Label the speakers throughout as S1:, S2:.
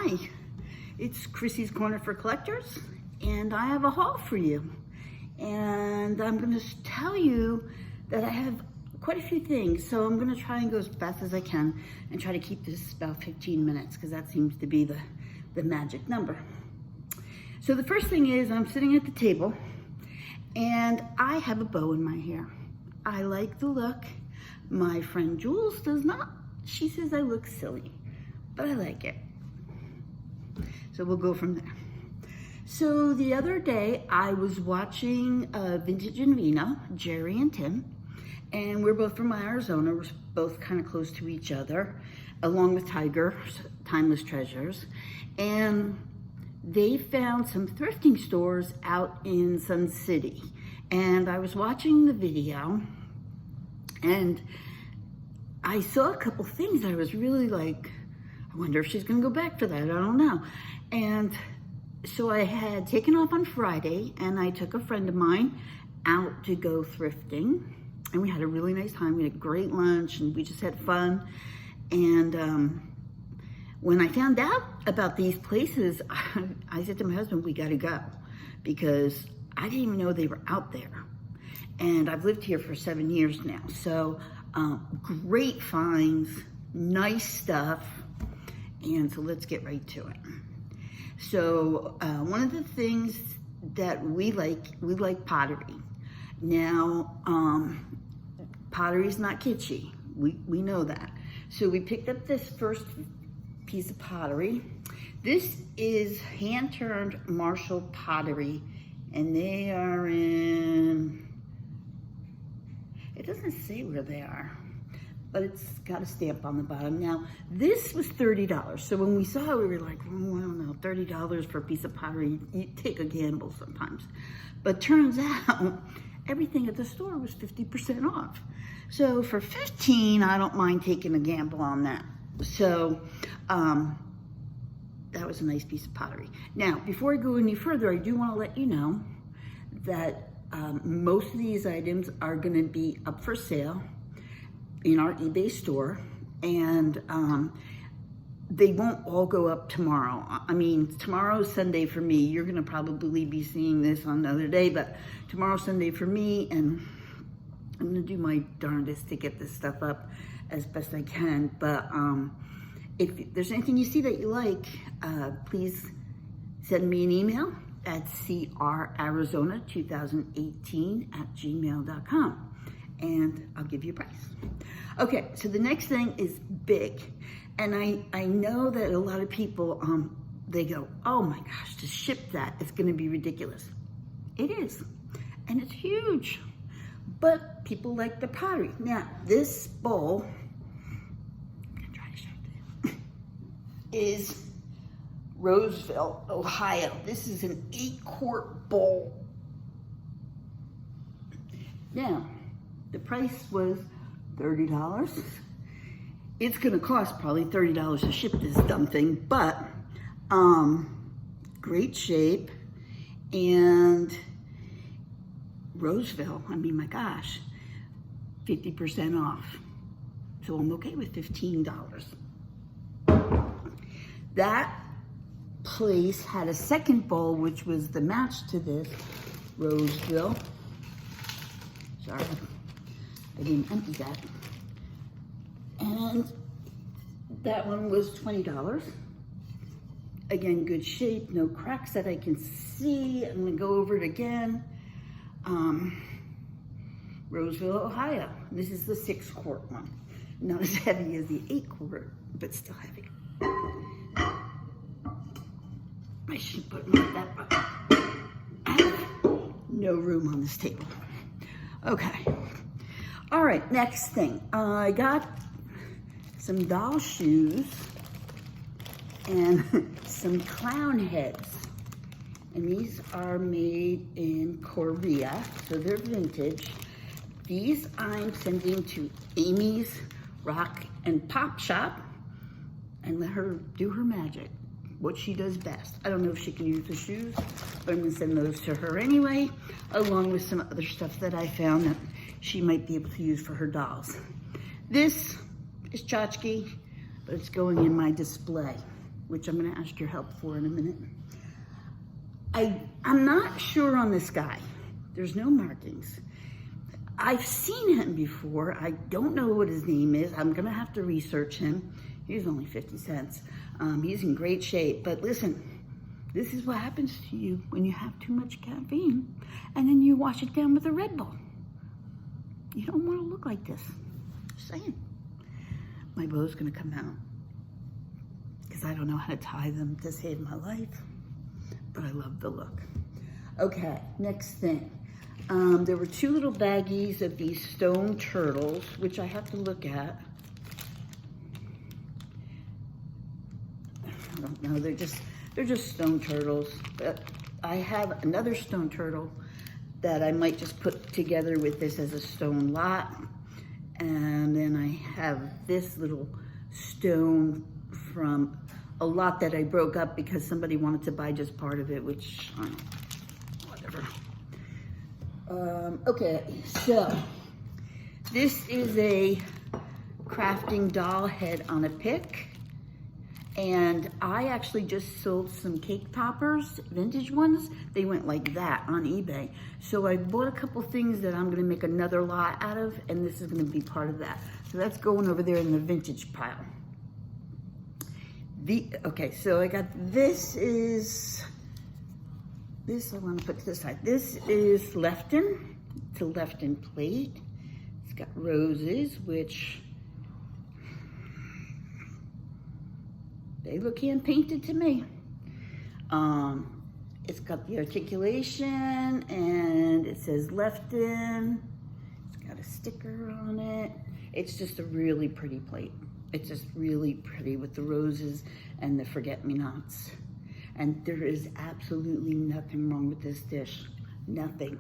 S1: Hi, it's Chrissy's Corner for Collectors, and I have a haul for you. And I'm going to tell you that I have quite a few things, so I'm going to try and go as fast as I can and try to keep this about 15 minutes because that seems to be the magic number. So the first thing is I'm sitting at the table and I have a bow in my hair. I like the look. My friend Jules does not. She says I look silly, but I like it. So we'll go from there. So the other day I was watching Vintage and Vino, Jerry and Tim, and we're both from Arizona. We're both kind of close to each other, along with Tiger, Timeless Treasures. And they found some thrifting stores out in Sun City. And I was watching the video and I saw a couple things that I was really like, I wonder if she's gonna go back for that, I don't know. And so I had taken off on Friday and I took a friend of mine out to go thrifting. And we had a really nice time. We had a great lunch and we just had fun. And when I found out about these places, I said to my husband, we gotta go, because I didn't even know they were out there. And I've lived here for 7 years now. So great finds, nice stuff. And so let's get right to it. So one of the things that we like pottery. Now, pottery's not kitschy. We know that. So we picked up this first piece of pottery. This is hand-turned Marshall pottery, and they are in, it doesn't say where they are, but it's got a stamp on the bottom. Now, this was $30. So when we saw it, we were like, oh, I don't know, $30 for a piece of pottery, you take a gamble sometimes. But turns out, everything at the store was 50% off. So for 15, I don't mind taking a gamble on that. So that was a nice piece of pottery. Now, before I go any further, I do want to let you know that most of these items are going to be up for sale in our eBay store, and they won't all go up tomorrow. I mean, tomorrow's Sunday for me. You're gonna probably be seeing this on another day, but tomorrow's Sunday for me, and I'm gonna do my darndest to get this stuff up as best I can. But if there's anything you see that you like, please send me an email at crarizona2018@gmail.com. and I'll give you a price. Okay, so the next thing is big. And I know that a lot of people, they go, oh my gosh, to ship that, it's gonna be ridiculous. It is, and it's huge. But people like the pottery. Now, this bowl, I'm gonna try to show this, is Roseville, Ohio. This is an 8-quart bowl. Now, the price was $30. It's gonna cost probably $30 to ship this dumb thing, but great shape. And Roseville, I mean, my gosh, 50% off. So I'm okay with $15. That place had a second bowl, which was the match to this, Roseville. Sorry. I didn't empty that. And that one was $20. Again, good shape, no cracks that I can see. I'm gonna go over it again. Roseville, Ohio. This is the 6-quart one. Not as heavy as the 8-quart, but still heavy. I should put more of that up. I have no room on this table. Okay. All right, next thing. I got some doll shoes and some clown heads. And these are made in Korea, so they're vintage. These I'm sending to Amy's Rock and Pop Shop and let her do her magic, what she does best. I don't know if she can use the shoes, but I'm gonna send those to her anyway, along with some other stuff that I found that she might be able to use for her dolls. This is tchotchke, but it's going in my display. which I'm gonna ask your help for in a minute. I'm not sure on this guy. There's no markings. I've seen him before. I don't know what his name is. I'm gonna have to research him. He's only 50 cents. He's in great shape, but listen, this is what happens to you when you have too much caffeine and then you wash it down with a Red Bull. You don't wanna look like this. Just saying. My bow's gonna come out because I don't know how to tie them to save my life, but I love the look. Okay, next thing. There were 2 little baggies of these stone turtles, which I have to look at. I don't know, they're just stone turtles. But I have another stone turtle that I might just put together with this as a stone lot. And then I have this little stone from a lot that I broke up because somebody wanted to buy just part of it, which, I don't know, whatever. Okay, so this is a crafting doll head on a pick. And I actually just sold some cake toppers, vintage ones. They went like that on eBay. So I bought a couple things that I'm gonna make another lot out of, and this is gonna be part of that. So that's going over there in the vintage pile. Okay, so I got this I wanna put to the side. This is Lefton, it's a Lefton plate. It's got roses, which they look hand painted to me. It's got the articulation and it says Lefton. It's got a sticker on it. It's just a really pretty plate. It's just really pretty with the roses and the forget-me-nots. And there is absolutely nothing wrong with this dish. Nothing.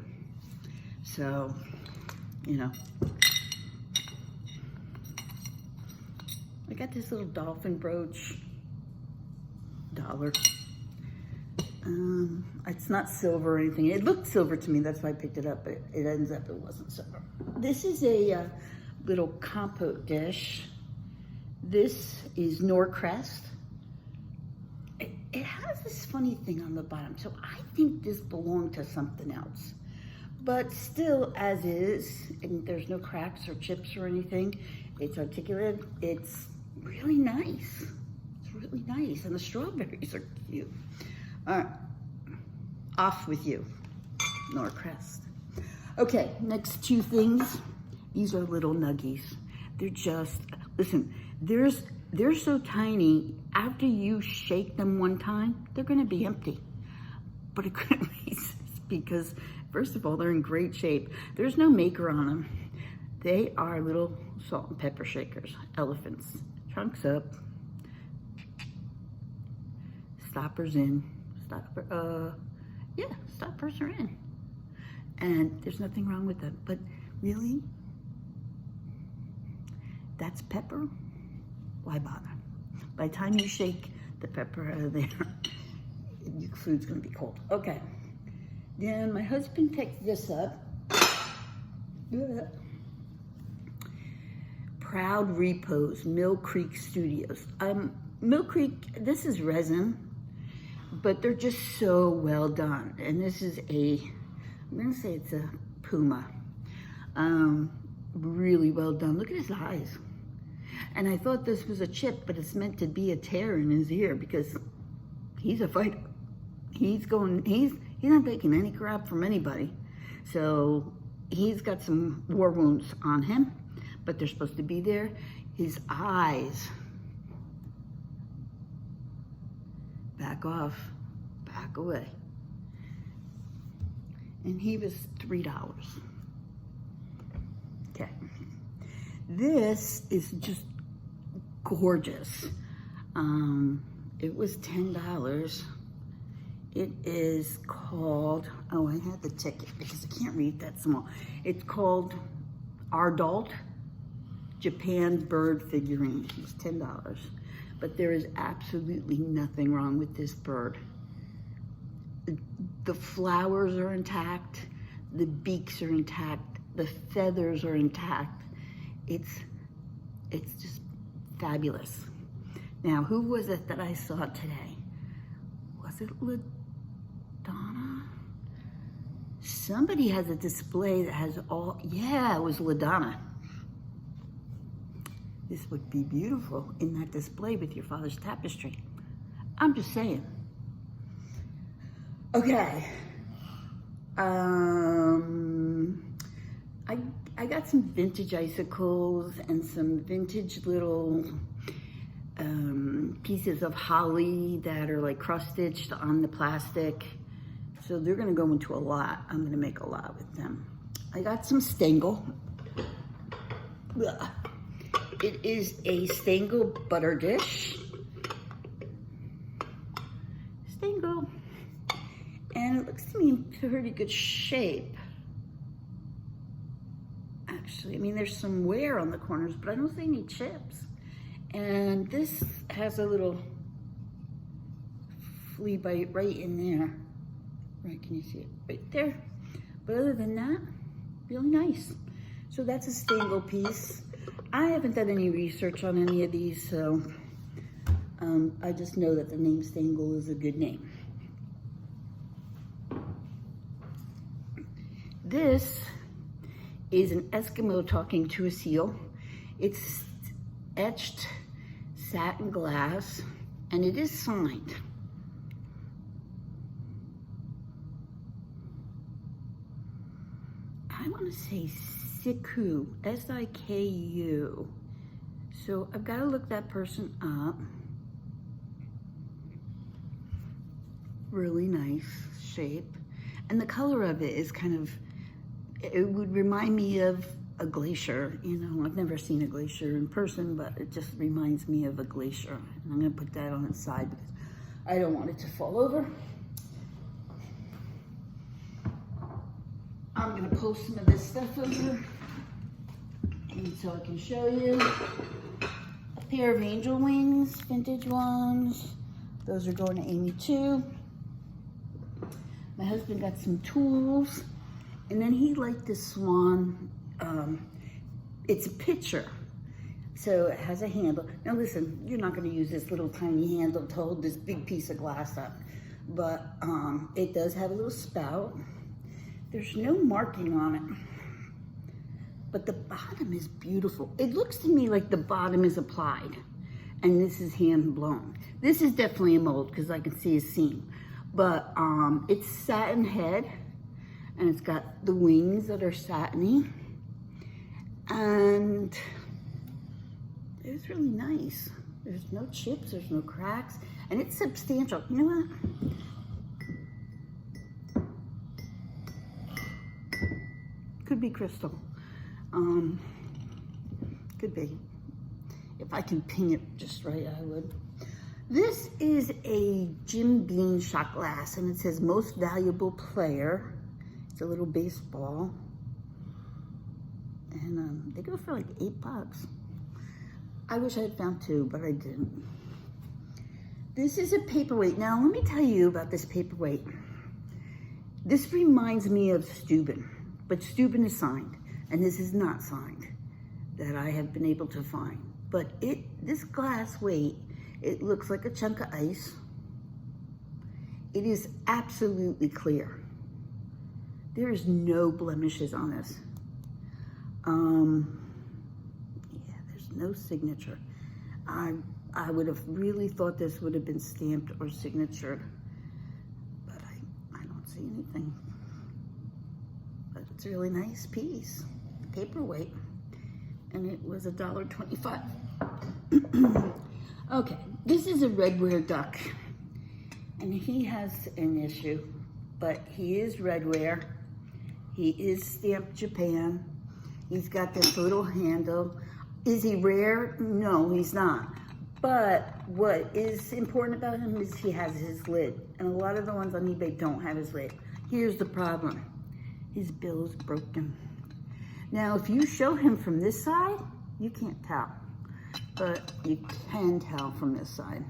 S1: So, you know. I got this little dolphin brooch. $1. It's not silver or anything. It looked silver to me, that's why I picked it up, but it ends up it wasn't silver. This is a little compote dish. This is Norcrest. It has this funny thing on the bottom, so I think this belonged to something else. But still, as is, and there's no cracks or chips or anything. It's articulated. It's really nice. Really nice, and the strawberries are cute. All right, off with you, Norcrest. Okay, next 2 things. These are little nuggies. They're just, listen, they're so tiny, after you shake them one time, they're gonna be empty. But it couldn't be because, first of all, they're in great shape. There's no maker on them. They are little salt and pepper shakers, elephants. Chunks up. Stoppers in, stoppers are in. And there's nothing wrong with them, but really, that's pepper, why bother? By the time you shake the pepper out of there, your food's gonna be cold. Okay, then my husband picked this up. Proud Repose, Mill Creek Studios. Mill Creek, this is resin, but they're just so well done. And this is I'm gonna say it's a Puma. Really well done. Look at his eyes. And I thought this was a chip, but it's meant to be a tear in his ear because he's a fighter. He's not taking any crap from anybody. So he's got some war wounds on him, but they're supposed to be there. His eyes, back off, back away. And he was $3. Okay. This is just gorgeous. It was $10. It is called, oh, I had the ticket because I can't read that small. It's called Ardalt Japan Bird Figurine. It's $10. But there is absolutely nothing wrong with this bird. The flowers are intact, the beaks are intact, the feathers are intact. It's just fabulous. Now, who was it that I saw today? Was it LaDonna? Somebody has a display that has all, yeah, it was LaDonna. This would be beautiful in that display with your father's tapestry. I'm just saying. Okay. I got some vintage icicles and some vintage little pieces of holly that are like cross-stitched on the plastic. So they're gonna go into a lot. I'm gonna make a lot with them. I got some Stengel. Ugh. It is a Stengel butter dish. Stengel. And it looks to me in pretty good shape. Actually, I mean, there's some wear on the corners, but I don't see any chips. And this has a little flea bite right in there. Right, can you see it? Right there. But other than that, really nice. So that's a Stengel piece. I haven't done any research on any of these, so I just know that the name Stengel is a good name. This is an Eskimo talking to a seal. It's etched satin glass, and it is signed. I want to say Siku, S-I-K-U. So I've got to look that person up. Really nice shape. And the color of it is kind of, it would remind me of a glacier. You know, I've never seen a glacier in person, but it just reminds me of a glacier. And I'm gonna put that on its side because I don't want it to fall over. I'm gonna pull some of this stuff over and so I can show you a pair of angel wings, vintage ones. Those are going to Amy too. My husband got some tools, and then he liked this swan. It's a pitcher, so it has a handle. Now listen, you're not gonna use this little tiny handle to hold this big piece of glass up, but it does have a little spout. There's no marking on it, but the bottom is beautiful. It looks to me like the bottom is applied, and this is hand blown. This is definitely a mold because I can see a seam, but it's satin head, and it's got the wings that are satiny, and it's really nice. There's no chips, there's no cracks, and it's substantial. You know what? Could be crystal. Could be. If I can ping it just right, I would. This is a Jim Beam shot glass, and it says most valuable player. It's a little baseball. And they go for like $8. I wish I had found two, but I didn't. This is a paperweight. Now, let me tell you about this paperweight. This reminds me of Steuben, but Steuben is signed, and this is not signed that I have been able to find. But this glass weight, it looks like a chunk of ice. It is absolutely clear. There is no blemishes on this. Yeah, there's no signature. I would have really thought this would have been stamped or signatured, but I don't see anything. But it's a really nice piece, paperweight, and it was $1.25. Okay, this is a redware duck, and he has an issue, but he is redware. He is stamped Japan. He's got this little handle. Is he rare? No, he's not. But what is important about him is he has his lid, and a lot of the ones on eBay don't have his lid. Here's the problem. His bill is broken. Now, if you show him from this side, you can't tell, but you can tell from this side.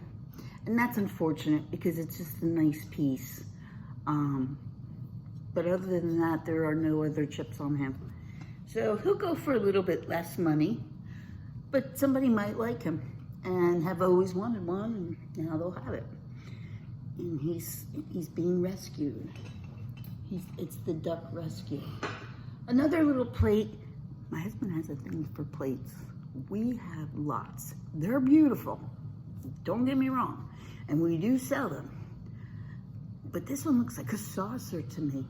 S1: And that's unfortunate because it's just a nice piece. But other than that, there are no other chips on him. So he'll go for a little bit less money, but somebody might like him. and have always wanted one, and now they'll have it. And he's being rescued. It's the duck rescue. Another little plate. My husband has a thing for plates. We have lots. They're beautiful. Don't get me wrong. And we do sell them. But this one looks like a saucer to me.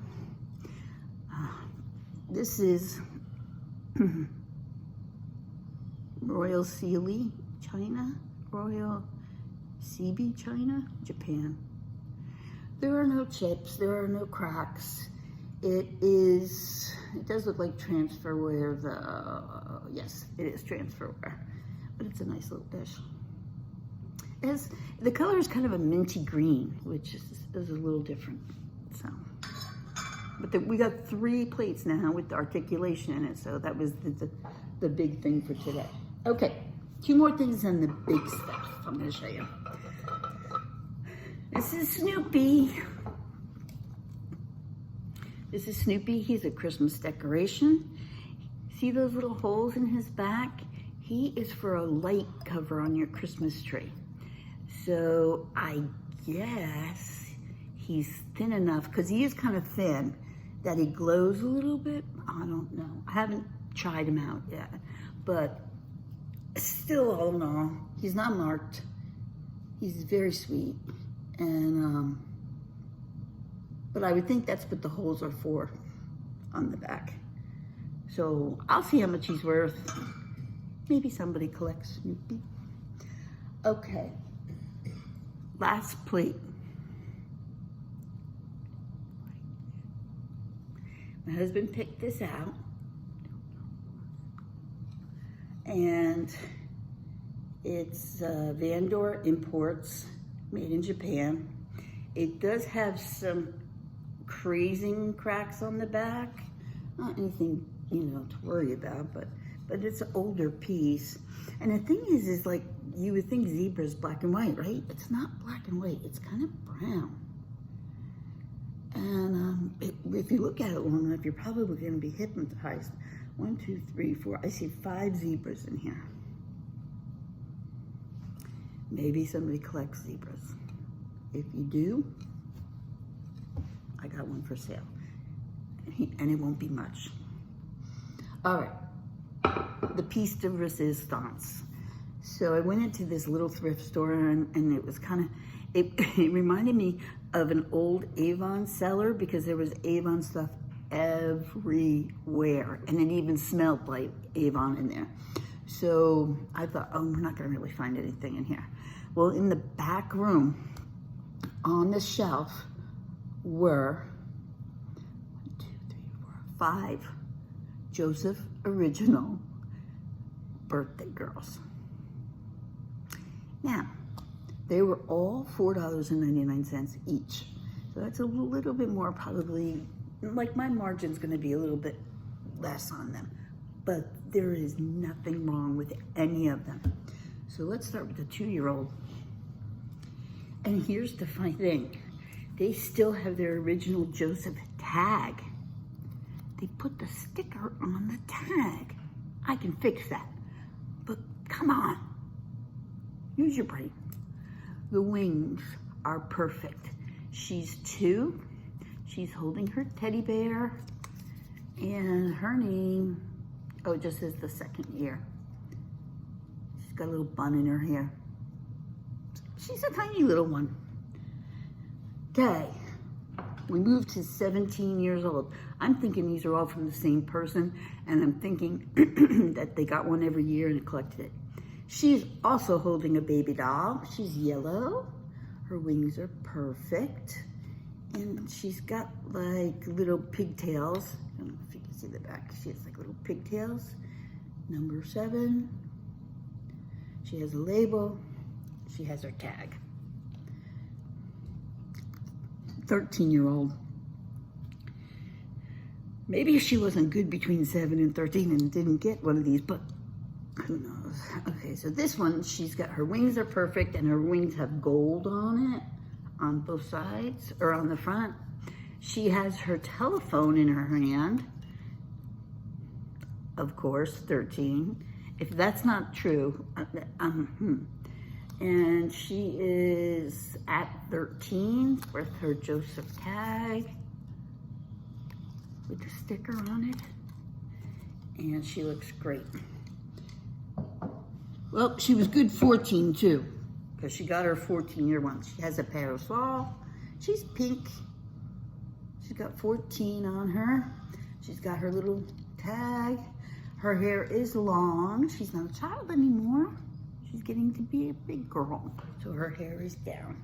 S1: This is Royal Sealy, China. Royal CB, China, Japan. There are no chips. There are no cracks. It does look like transferware. Yes, it is transferware. But it's a nice little dish. The color is kind of a minty green, which is a little different. So, but we got 3 plates now with the articulation in it. So that was the big thing for today. Okay, 2 more things on the big stuff I'm going to show you. This is Snoopy. This is Snoopy. He's a Christmas decoration. See those little holes in his back? He is for a light cover on your Christmas tree. So I guess he's thin enough, because he is kind of thin, that he glows a little bit. I don't know. I haven't tried him out yet. But still, all in all, he's not marked. He's very sweet. And, but I would think that's what the holes are for on the back. So I'll see how much he's worth. Maybe somebody collects Snoopy. Okay. Last plate. My husband picked this out. And it's Vandor Imports, made in Japan. It does have some crazing cracks on the back. Not anything, to worry about, but it's an older piece. And the thing is like, you would think zebra is black and white, right? It's not black and white, it's kind of brown. And if you look at it long enough, you're probably going to be hypnotized. 1, 2, 3, 4, I see 5 zebras in here. Maybe somebody collects zebras. If you do, I got one for sale. And it won't be much. All right, the piece de resistance. So I went into this little thrift store, and it was kind of, it reminded me of an old Avon cellar, because there was Avon stuff everywhere, and it even smelled like Avon in there. So I thought, oh, we're not gonna really find anything in here. Well, in the back room, on the shelf, were 1, 2, 3, 4, 5 Josef original birthday girls. Now, they were all $4.99 each. So that's a little bit more, probably, like my margin's gonna be a little bit less on them. But there is nothing wrong with any of them. So let's start with the 2-year-old. And here's the funny thing. They still have their original Josef tag. They put the sticker on the tag. I can fix that. But come on. Use your brain. The wings are perfect. She's 2. She's holding her teddy bear. And her name, oh, it just says the 2nd year. She's got a little bun in her hair. She's a tiny little one. Okay, we moved to 17 years old. I'm thinking these are all from the same person, and I'm thinking that they got one every year and collected it. She's also holding a baby doll. She's yellow. Her wings are perfect. And she's got like little pigtails. I don't know if you can see the back. She has like little pigtails. Number 7. She has a label. She has her tag. 13-year-old. Maybe she wasn't good between 7 and 13 and didn't get one of these, but who knows? Okay, so this one, she's got, her wings are perfect, and her wings have gold on it, on both sides, or on the front. She has her telephone in her hand. Of course, 13. If that's not true, And she is at 13 with her Josef tag with the sticker on it. And she looks great. Well, she was good 14 too, because she got her 14-year one. She has a parasol. She's pink. She's got 14 on her. She's got her little tag. Her hair is long. She's not a child anymore. She's getting to be a big girl. So her hair is down.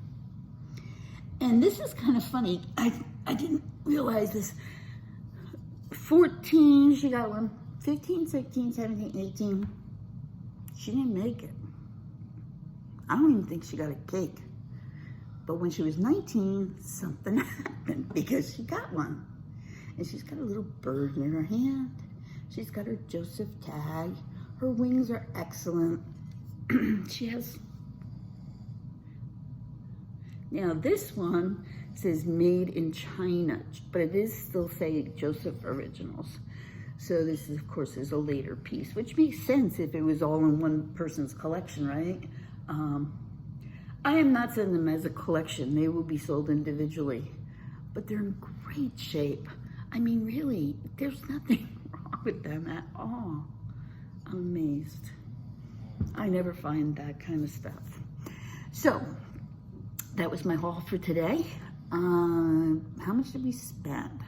S1: And this is kind of funny. I didn't realize this. 14, she got one. 15, 16, 17, 18. She didn't make it. I don't even think she got a cake. But when she was 19, something happened because she got one. And she's got a little bird in her hand. She's got her Josef tag. Her wings are excellent. She has, now this one says made in China, but it is still saying Josef Originals. So this is, of course, is a later piece, which makes sense if it was all in one person's collection, right? I am not sending them as a collection. They will be sold individually, but they're in great shape. I mean, really, there's nothing wrong with them at all. I'm amazed. I never find that kind of stuff. So, that was my haul for today. How much did we spend?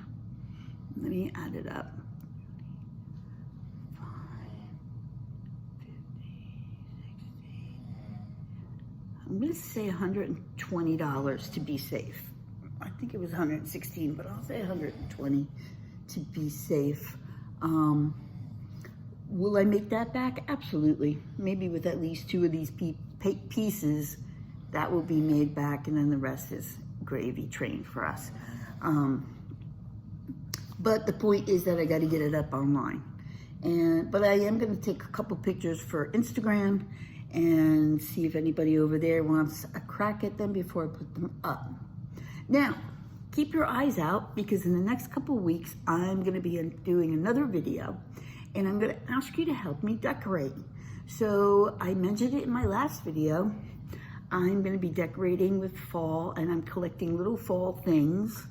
S1: Let me add it up. 5, 50, 60. I'm gonna say $120 to be safe. I think it was 116, but I'll say 120 to be safe. Will I make that back? Absolutely. Maybe with at least 2 of these pieces, that will be made back, and then the rest is gravy train for us. But the point is that I got to get it up online. But I am going to take a couple pictures for Instagram and see if anybody over there wants a crack at them before I put them up. Now, keep your eyes out, because in the next couple of weeks, I'm going to be doing another video, and I'm going to ask you to help me decorate. So I mentioned it in my last video. I'm going to be decorating with fall, and I'm collecting little fall things,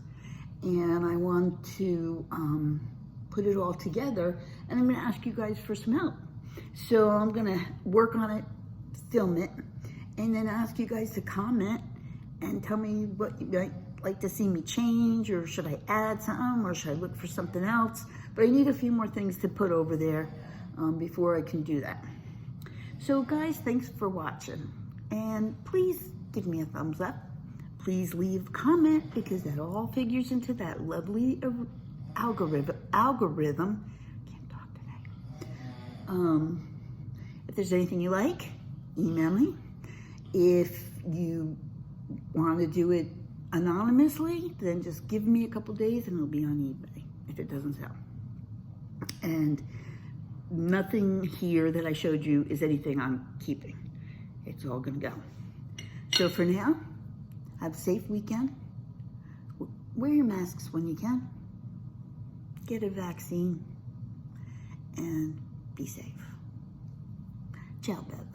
S1: and I want to put it all together, and I'm going to ask you guys for some help. So I'm going to work on it, film it, and then ask you guys to comment and tell me what you might like to see me change, or should I add something, or should I look for something else? But I need a few more things to put over there before I can do that. So guys, thanks for watching. And please give me a thumbs up. Please leave a comment, because that all figures into that lovely algorithm. Can't talk today. If there's anything you like, email me. If you want to do it anonymously, then just give me a couple days and it'll be on eBay if it doesn't sell. And nothing here that I showed you is anything I'm keeping. It's all gonna go. So for now, have a safe weekend. Wear your masks when you can. Get a vaccine and be safe. Ciao, Bev.